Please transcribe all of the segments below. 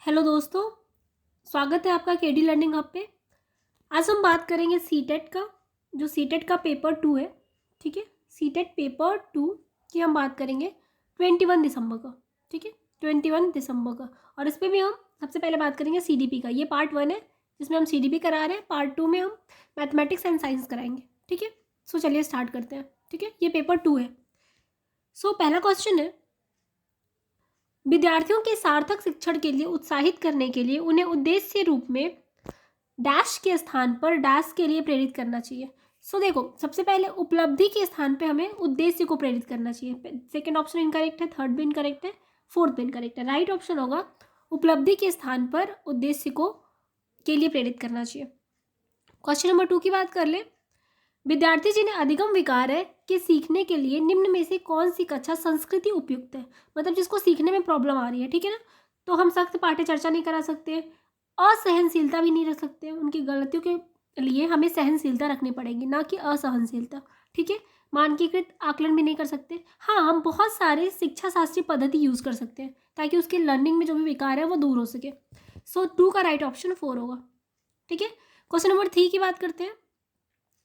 Hello दोस्तों, स्वागत है आपका केडी लर्निंग हब पे। आज हम बात करेंगे सीटेट का, जो सीटेट का पेपर 2 है। ठीक है, सीटेट पेपर 2 की हम बात करेंगे 21 दिसंबर का। ठीक है, 21 दिसंबर का। और इस पर भी हम सबसे पहले बात करेंगे सीडीपी का। ये पार्ट 1 है जिसमें हम सीडीपी करा रहे हैं। पार्ट 2 में हम मैथमेटिक्स एंड साइंस कराएंगे। ठीक है, सो चलिए स्टार्ट करते हैं। ठीक है, ये पेपर 2 है। सो पहला क्वेश्चन है, विद्यार्थियों के सार्थक शिक्षण के लिए उत्साहित करने के लिए उन्हें उद्देश्य रूप में डैश के स्थान पर डैश के लिए प्रेरित करना चाहिए। सो देखो, सबसे पहले उपलब्धि के स्थान पे हमें उद्देश्य को प्रेरित करना चाहिए। सेकंड ऑप्शन इनकरेक्ट है, थर्ड भी इनकरेक्ट है, फोर्थ भी इनकरेक्ट है। राइट ऑप्शन होगा उपलब्धि के स्थान पर उद्देश्य को के लिए प्रेरित करना चाहिए। क्वेश्चन नंबर 2 की बात कर ले। विद्यार्थी जिन्हें अधिगम विकार है के सीखने के लिए निम्न में से कौन सी कक्षा संस्कृति उपयुक्त है। मतलब जिसको सीखने में प्रॉब्लम आ रही है, ठीक है ना, तो हम सख्त पाठ्य चर्चा नहीं करा सकते, असहनशीलता भी नहीं रख सकते। उनकी गलतियों के लिए हमें सहनशीलता रखनी पड़ेगी, ना कि असहनशीलता। ठीक है, मानकीकृत आकलन भी नहीं कर सकते। हाँ, हम बहुत सारे शिक्षा शास्त्रीय पद्धति यूज कर सकते हैं ताकि उसके लर्निंग में जो भी विकार है वो दूर हो सके। सो 2 का राइट ऑप्शन 4 होगा। ठीक है, क्वेश्चन नंबर 3 की बात करते हैं।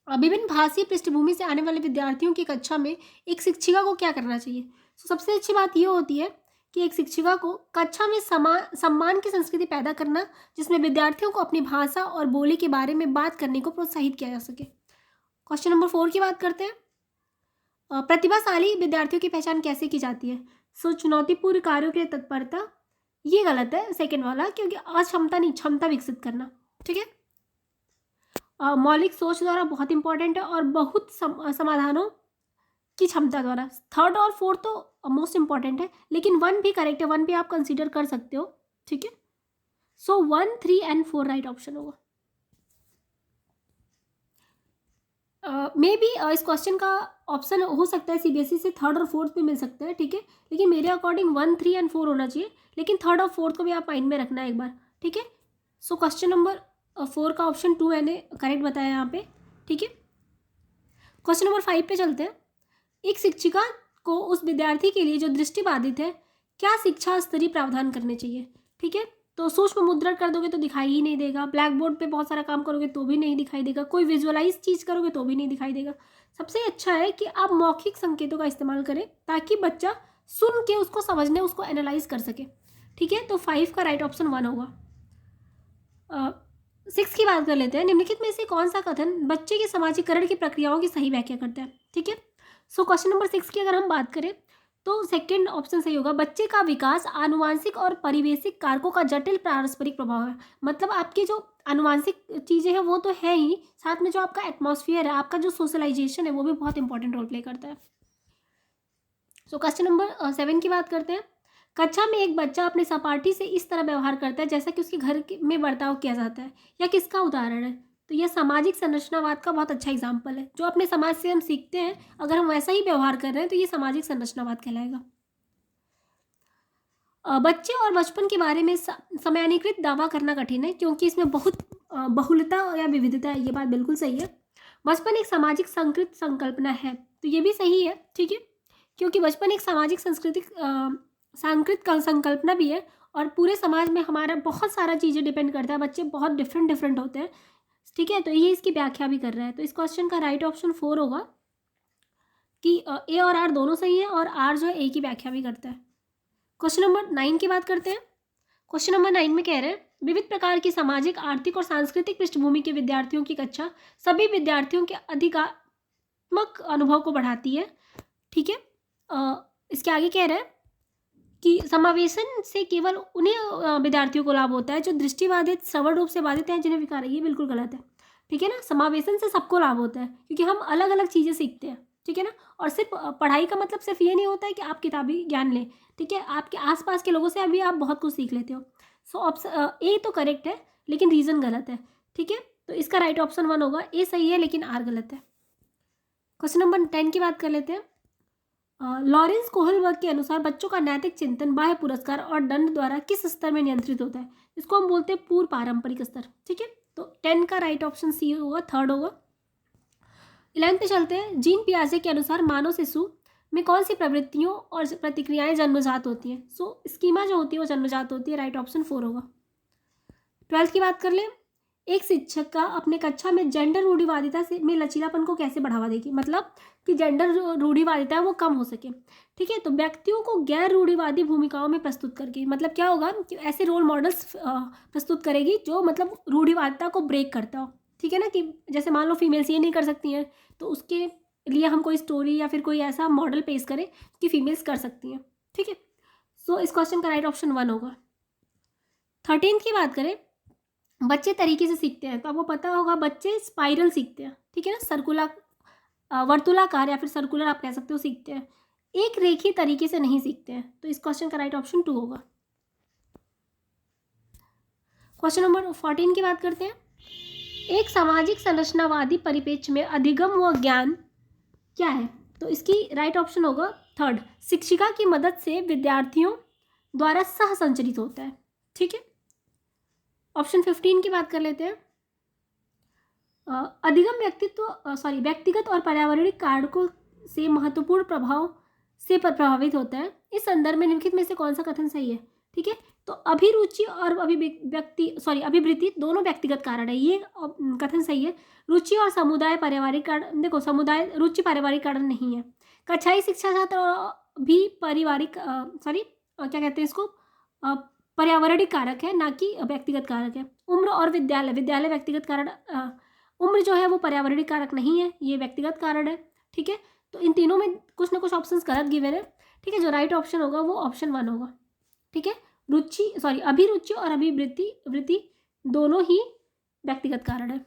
विभिन्न भाषीय पृष्ठभूमि से आने वाले विद्यार्थियों की कक्षा में एक शिक्षिका को क्या करना चाहिए। तो सबसे अच्छी बात यह होती है कि एक शिक्षिका को कक्षा में सम्मान की संस्कृति पैदा करना, जिसमें विद्यार्थियों को अपनी भाषा और बोली के बारे में बात करने को प्रोत्साहित किया जा सके। क्वेश्चन नंबर 4 की बात करते हैं। प्रतिभाशाली विद्यार्थियों की पहचान कैसे की जाती है। सो चुनौतीपूर्ण कार्यों के लिए तत्परता, ये गलत है सेकेंड वाला, क्योंकि अक्षमता नहीं, क्षमता विकसित करना। ठीक है, मौलिक सोच द्वारा बहुत इंपॉर्टेंट है, और बहुत समाधानों की क्षमता द्वारा। थर्ड और फोर्थ तो मोस्ट इंपॉर्टेंट है, लेकिन 1 भी करेक्ट है, 1 भी आप कंसीडर कर सकते हो। ठीक है, सो 1, 3 एंड 4 राइट ऑप्शन होगा। मे बी इस क्वेश्चन का ऑप्शन हो सकता है सीबीएसई से थर्ड और फोर्थ भी मिल सकता है। ठीक है, लेकिन मेरे अकॉर्डिंग 1, 3 एंड 4 होना चाहिए, लेकिन थर्ड और फोर्थ को भी आप माइंड में रखना है एक बार। ठीक है, सो क्वेश्चन नंबर 4 का ऑप्शन 2 मैंने करेक्ट बताया यहाँ पे। ठीक है, क्वेश्चन नंबर 5 पे चलते हैं। एक शिक्षिका को उस विद्यार्थी के लिए जो दृष्टिबाधित है क्या शिक्षा स्तरीय प्रावधान करने चाहिए। ठीक है, तो सूक्ष्म मुद्रण कर दोगे तो दिखाई ही नहीं देगा, ब्लैक बोर्ड पे बहुत सारा काम करोगे तो भी नहीं दिखाई देगा, कोई विजुअलाइज चीज़ करोगे तो भी नहीं दिखाई देगा। सबसे अच्छा है कि आप मौखिक संकेतों का इस्तेमाल करें ताकि बच्चा सुन के उसको समझने, उसको एनालाइज कर सके। ठीक है, तो 5 का राइट ऑप्शन 1 होगा। 6 की बात कर लेते हैं। निम्नलिखित में से कौन सा कथन बच्चे के समाजीकरण की प्रक्रियाओं की सही व्याख्या करता है। ठीक है, सो क्वेश्चन नंबर 6 की अगर हम बात करें तो सेकंड ऑप्शन सही होगा। बच्चे का विकास आनुवांशिक और परिवेशिक कारकों का जटिल पारस्परिक प्रभाव है। मतलब आपकी जो आनुवांशिक चीज़ें हैं वो तो है ही, साथ में जो आपका एटमॉस्फेयर है, आपका जो सोशलाइजेशन है, वो भी बहुत इंपॉर्टेंट रोल प्ले करता है। सो क्वेश्चन नंबर 7 की बात करते हैं। कक्षा में एक बच्चा अपने सहपाठी से इस तरह व्यवहार करता है जैसा कि उसके घर में बर्ताव किया जाता है, या किसका उदाहरण है। तो यह सामाजिक संरचनावाद का बहुत अच्छा एग्जाम्पल है। जो अपने समाज से हम सीखते हैं, अगर हम वैसा ही व्यवहार कर रहे हैं तो ये सामाजिक संरचनावाद कहलाएगा। बच्चे और बचपन के बारे में समयानुकृत दावा करना कठिन है, क्योंकि इसमें बहुत बहुलता या विविधता है। ये बात बिल्कुल सही है। बचपन एक सामाजिक संकृत संकल्पना है, तो ये भी सही है। ठीक है, क्योंकि बचपन एक सामाजिक सांस्कृतिक सांकृत संकल्पना भी है, और पूरे समाज में हमारा बहुत सारा चीज़ें डिपेंड करता है। बच्चे बहुत डिफरेंट डिफरेंट होते हैं। ठीक है, तो ये इसकी व्याख्या भी कर रहा है। तो इस क्वेश्चन का राइट ऑप्शन 4 होगा कि ए और आर दोनों सही है, और आर जो है ए की व्याख्या भी करता है। क्वेश्चन नंबर 9 की बात करते हैं। क्वेश्चन नंबर 9 में कह रहे हैं, विविध प्रकार की सामाजिक, आर्थिक और सांस्कृतिक पृष्ठभूमि के विद्यार्थियों की कक्षा सभी विद्यार्थियों के अधिकात्मक अनुभव को बढ़ाती है। ठीक है, इसके आगे कह रहे हैं कि समावेशन से केवल उन्हीं विद्यार्थियों को लाभ होता है जो दृष्टिबाधित, श्रवण रूप से बाधित हैं, जिन्हें विकार है। ये बिल्कुल गलत है। ठीक है ना, समावेशन से सबको लाभ होता है, क्योंकि हम अलग अलग चीज़ें सीखते हैं। ठीक है ना, और सिर्फ पढ़ाई का मतलब सिर्फ ये नहीं होता है कि आप किताबी ज्ञान लें। ठीक है, आपके आसपास के लोगों से अभी आप बहुत कुछ सीख लेते हो। सो ऑप्शन ए तो करेक्ट है, लेकिन रीज़न गलत है। ठीक है, तो इसका राइट ऑप्शन 1 होगा। ए सही है लेकिन आर गलत है। क्वेश्चन नंबर 10 की बात कर लेते हैं। लॉरेंस कोहलबर्ग के अनुसार बच्चों का नैतिक चिंतन बाह्य पुरस्कार और दंड द्वारा किस स्तर में नियंत्रित होता है। इसको हम बोलते हैं पूर्व पारंपरिक स्तर। ठीक है, तो 10 का राइट ऑप्शन सी होगा, थर्ड होगा। 11 पे चलते हैं। जीन पियाजे के अनुसार मानव शिशु में कौन सी प्रवृत्तियों और प्रतिक्रियाएं जन्मजात होती हैं? सो स्कीमा जो होती है वो जन्मजात होती है, राइट ऑप्शन 4 होगा। 12th की बात कर लें। एक शिक्षक का अपने कक्षा में जेंडर रूढ़िवादिता से में लचीलापन को कैसे बढ़ावा देगी, मतलब कि जेंडर जो रूढ़िवादिता है वो कम हो सके। ठीक है, तो व्यक्तियों को गैर रूढ़िवादी भूमिकाओं में प्रस्तुत करके, मतलब क्या होगा कि ऐसे रोल मॉडल्स प्रस्तुत करेगी जो मतलब रूढ़िवादिता को ब्रेक करता हो। ठीक है ना, कि जैसे मान लो फीमेल्स ये नहीं कर सकती हैं, तो उसके लिए हम कोई स्टोरी या फिर कोई ऐसा मॉडल पेश करें कि फीमेल्स कर सकती हैं। ठीक है, सो इस क्वेश्चन का राइट ऑप्शन 1 होगा। 13 की बात करें, बच्चे तरीके से सीखते हैं, तो आपको पता होगा बच्चे स्पाइरल सीखते हैं। ठीक है ना, सर्कुलर वर्तुलाकार या फिर सर्कुलर आप कह सकते हो सीखते हैं, एक रेखीय तरीके से नहीं सीखते हैं। तो इस क्वेश्चन का राइट ऑप्शन 2 होगा। क्वेश्चन नंबर 14 की बात करते हैं। एक सामाजिक संरचनावादी परिप्रेक्ष्य में अधिगम व ज्ञान क्या है? तो इसकी राइट ऑप्शन होगा 3rd, शिक्षिका की मदद से विद्यार्थियों द्वारा सह संचरित होता है। ठीक है, ऑप्शन 15 की बात कर लेते हैं। अधिगम व्यक्तिगत और पर्यावरणीय कारकों से महत्वपूर्ण प्रभाव से प्रभावित होता है। इस संदर्भ में निम्नलिखित में से कौन सा कथन सही है? ठीक है, तो अभिरुचि और अभिवृत्ति दोनों व्यक्तिगत कारण है, ये कथन सही है। रुचि और समुदाय पारिवारिक कारण, देखो समुदाय रुचि पारिवारिक कारण नहीं है। कक्षाई शिक्षा छात्र भी पारिवारिक क्या कहते हैं इसको, पर्यावरणिक कारक है, ना कि व्यक्तिगत कारक है। उम्र और विद्यालय व्यक्तिगत कारण, उम्र जो है वो पर्यावरणिक कारक नहीं है, ये व्यक्तिगत कारण है। ठीक है, तो इन तीनों में कुछ ना कुछ ऑप्शंस गलत गिवन है। ठीक है, जो राइट ऑप्शन होगा वो ऑप्शन 1 होगा। ठीक है, अभिरुचि और वृत्ति दोनों ही व्यक्तिगत कारण है।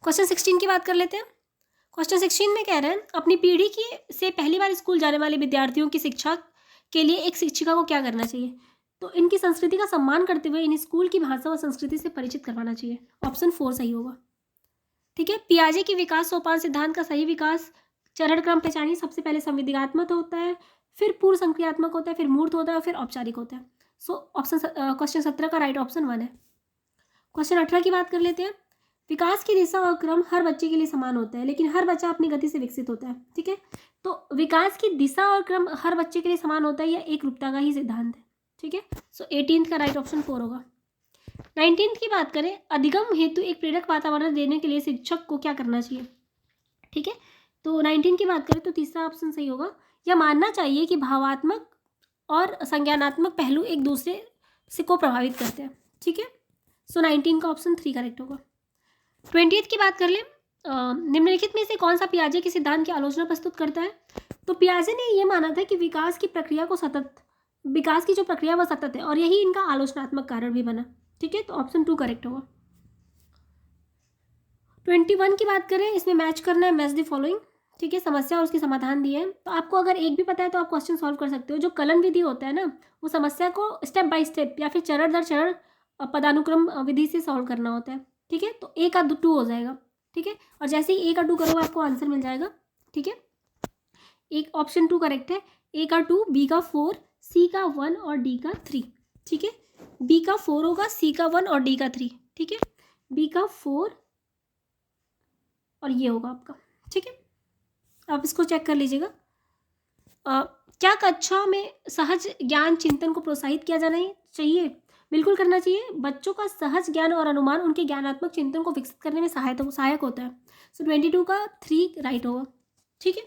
क्वेश्चन 16 की बात कर लेते हैं। क्वेश्चन 16 में कह रहे हैं, अपनी पीढ़ी से पहली बार स्कूल जाने वाले विद्यार्थियों की शिक्षा के लिए एक शिक्षिका को क्या करना चाहिए? तो इनकी संस्कृति का सम्मान करते हुए इन्हें स्कूल की भाषा और संस्कृति से परिचित करवाना चाहिए। ऑप्शन 4 सही होगा। ठीक है, पियाजे की विकास सोपान सिद्धांत का सही विकास चरण क्रम पहचानिए। सबसे पहले संविदात्मक होता है, फिर पूर्व संक्रियात्मक होता है, फिर मूर्त होता है और फिर औपचारिक होता है। सो क्वेश्चन 17 का राइट ऑप्शन 1 है। क्वेश्चन 18 की बात कर लेते हैं। विकास की दिशा और क्रम हर बच्चे के लिए समान होता है, लेकिन हर बच्चा अपनी गति से विकसित होता है। ठीक है, तो विकास की दिशा और क्रम हर बच्चे के लिए समान होता है, यह एक रूपता का ही सिद्धांत है। ठीक है, सो 18th का राइट ऑप्शन 4 होगा। 19th की बात करें, अधिगम हेतु एक प्रेरक वातावरण देने के लिए शिक्षक को क्या करना चाहिए? ठीक है, तो 19 की बात करें तो तीसरा ऑप्शन सही होगा। यह मानना चाहिए कि भावात्मक और संज्ञानात्मक पहलू एक दूसरे से को प्रभावित करते हैं। ठीक है, सो 19 का ऑप्शन 3 करेक्ट होगा। 20th की बात कर लें, निम्नलिखित में से कौन सा पियाजे के सिद्धांत की आलोचना प्रस्तुत करता है? तो पियाजे ने यह माना था कि विकास की जो प्रक्रिया वह सतत है, और यही इनका आलोचनात्मक कारण भी बना। ठीक है, तो ऑप्शन 2 करेक्ट होगा। 21 की बात करें, इसमें मैच करना है मैच द फॉलोइंग। ठीक है, समस्या और उसकी समाधान दिए हैं, तो आपको अगर एक भी पता है तो आप क्वेश्चन सॉल्व कर सकते हो। जो कलन विधि होता है ना, वो समस्या को स्टेप बाय स्टेप या फिर चरण दर चरण पदानुक्रम विधि से सॉल्व करना होता है। ठीक है, तो A का 2 हो जाएगा। ठीक है, और जैसे ही A का 2 करोगे आपको आंसर मिल जाएगा। ठीक है, एक ऑप्शन 2 करेक्ट है। A का 2, B का 4, C का 1 और D का 3। ठीक है, B का 4 होगा, C का 1 और D का 3। ठीक है, B का 4 और ये होगा आपका। ठीक है, आप इसको चेक कर लीजिएगा। क्या कक्षा में सहज ज्ञान चिंतन को प्रोत्साहित किया जाना चाहिए? बिल्कुल करना चाहिए। बच्चों का सहज ज्ञान और अनुमान उनके ज्ञानात्मक चिंतन को विकसित करने में सहायक होता है। सो 22 का 3 राइट होगा। ठीक है,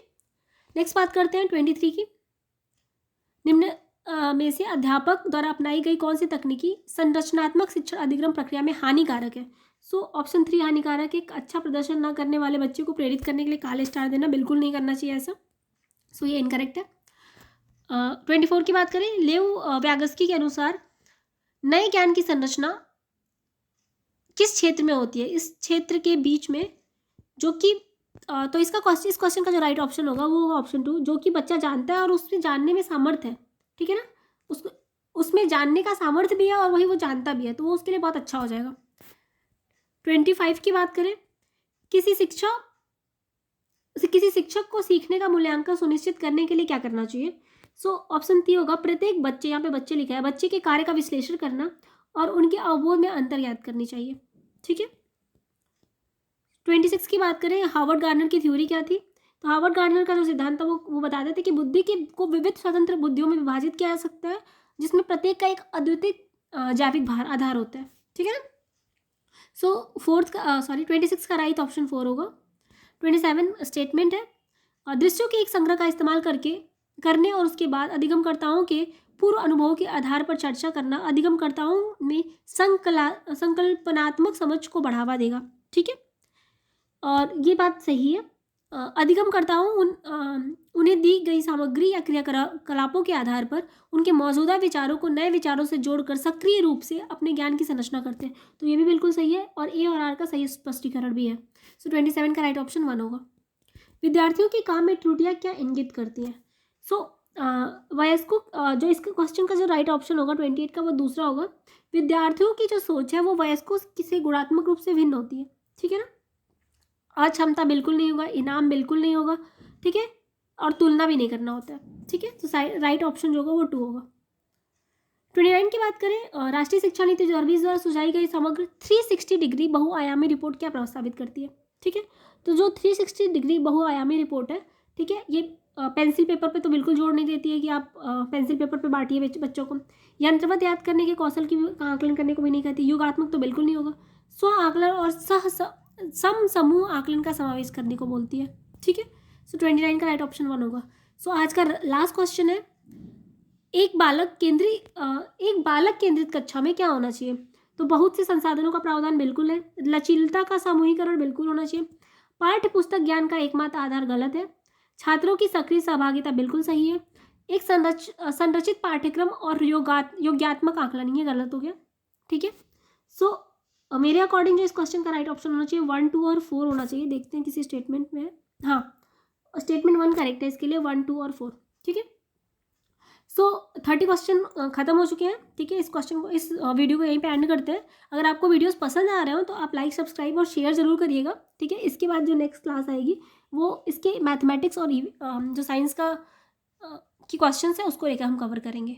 नेक्स्ट बात करते हैं 23 की। निम्न में से अध्यापक द्वारा अपनाई गई कौन सी तकनीकी संरचनात्मक शिक्षण अधिगम प्रक्रिया में हानिकारक है? सो ऑप्शन 3 हानिकारक है। अच्छा प्रदर्शन न करने वाले बच्चे को प्रेरित करने के लिए काले स्टार देना बिल्कुल नहीं करना चाहिए ऐसा। सो ये इनकरेक्ट है। 24 की बात करें, लेव व्यागस्की के अनुसार नए ज्ञान की संरचना किस क्षेत्र में होती है? इस क्षेत्र के बीच में जो कि तो इस क्वेश्चन का जो राइट ऑप्शन होगा वो होगा ऑप्शन 2, जो कि बच्चा जानता है और उसमें जानने में सामर्थ्य है। ठीक है ना, उसको उसमें जानने का सामर्थ्य भी है और वही वो जानता भी है, तो वो उसके लिए बहुत अच्छा हो जाएगा। 25 की बात करें, किसी शिक्षक को सीखने का मूल्यांकन सुनिश्चित करने के लिए क्या करना चाहिए? सो ऑप्शन 3 होगा, प्रत्येक बच्चे, यहाँ पे बच्चे लिखा है, बच्चे के कार्य का विश्लेषण करना और उनके अवबोध में अंतर याद करनी चाहिए। ठीक है, 26 की बात करें, हार्वर्ड गार्डनर की थ्योरी क्या थी? तो हार्वर्ड गार्डनर का जो सिद्धांत था वो बताते थे कि बुद्धि को विविध स्वतंत्र बुद्धियों में विभाजित किया जा सकता है, जिसमें प्रत्येक का एक अद्वितीय जैविक आधार होता है। ठीक है ना। सो 26 का राइट ऑप्शन 4 होगा। 27 स्टेटमेंट है, दृश्यों के एक संग्रह का इस्तेमाल करने और उसके बाद अधिगमकर्ताओं के पूर्व अनुभवों के आधार पर चर्चा करना अधिगमकर्ताओं में संकल्पनात्मक समझ को बढ़ावा देगा। ठीक है, और ये बात सही है। अधिगमकर्ताओं उन्हें दी गई सामग्री या क्रियाकलापों के आधार पर उनके मौजूदा विचारों को नए विचारों से जोड़कर सक्रिय रूप से अपने ज्ञान की संरचना करते हैं। तो ये भी बिल्कुल सही है, और ए और आर का सही स्पष्टीकरण भी है। सो 27 का राइट ऑप्शन 1 होगा। विद्यार्थियों के काम में त्रुटियां क्या इंगित करती हैं? सो वयस्कों जो इसके क्वेश्चन का जो राइट ऑप्शन होगा 28 का, वो दूसरा होगा। विद्यार्थियों की जो सोच है वो वयस्कों से गुणात्मक रूप से भिन्न होती है। ठीक है ना। अक्षमता बिल्कुल नहीं होगा, इनाम बिल्कुल नहीं होगा। ठीक है, और तुलना भी नहीं करना होता है। ठीक है, तो राइट ऑप्शन जो होगा वो 2 होगा। 29 की बात करें, राष्ट्रीय शिक्षा नीति 2020 द्वारा सुझाई गई समग्र 360 डिग्री बहुआयामी रिपोर्ट क्या प्रस्तावित करती है? ठीक है, तो जो 360 डिग्री बहुआयामी रिपोर्ट है, ठीक है, ये पेंसिल पेपर पे तो बिल्कुल जोड़ नहीं देती है कि आप पेंसिल पेपर पे बांटिए बच्चों को। यंत्रवत याद करने के कौशल की आकलन करने को भी नहीं कहती। युगात्मक तो बिल्कुल नहीं होगा। स्व आकलन और सम समूह आकलन का समावेश करने को बोलती है। ठीक है, सो 29 का राइट ऑप्शन 1 होगा। सो आज का लास्ट क्वेश्चन है, एक बालक केंद्रित कक्षा में क्या होना चाहिए? तो बहुत से संसाधनों का प्रावधान बिल्कुल है। लचीलता का सामूहिकरण बिल्कुल होना चाहिए। पाठ्य पुस्तक ज्ञान का एकमात्र आधार गलत है। छात्रों की सक्रिय सहभागिता बिल्कुल सही है। एक संरचित पाठ्यक्रम और योग्यात्मक आकलन, ये गलत हो गया। ठीक है, सो मेरे अकॉर्डिंग जो इस क्वेश्चन का राइट ऑप्शन होना चाहिए 1, 2 और 4 होना चाहिए। देखते हैं किसी स्टेटमेंट में है। हाँ, स्टेटमेंट 1 करेक्ट है इसके लिए, 1, 2 और 4। ठीक है, सो 30 क्वेश्चन खत्म हो चुके हैं। ठीक है, इस वीडियो को यहीं पे एंड करते हैं। अगर आपको वीडियोस पसंद आ रहे हो तो आप लाइक, सब्सक्राइब और शेयर जरूर करिएगा। ठीक है, इसके बाद जो नेक्स्ट क्लास आएगी वो इसके मैथमेटिक्स और जो साइंस का की क्वेश्चन है उसको लेकर हम कवर करेंगे।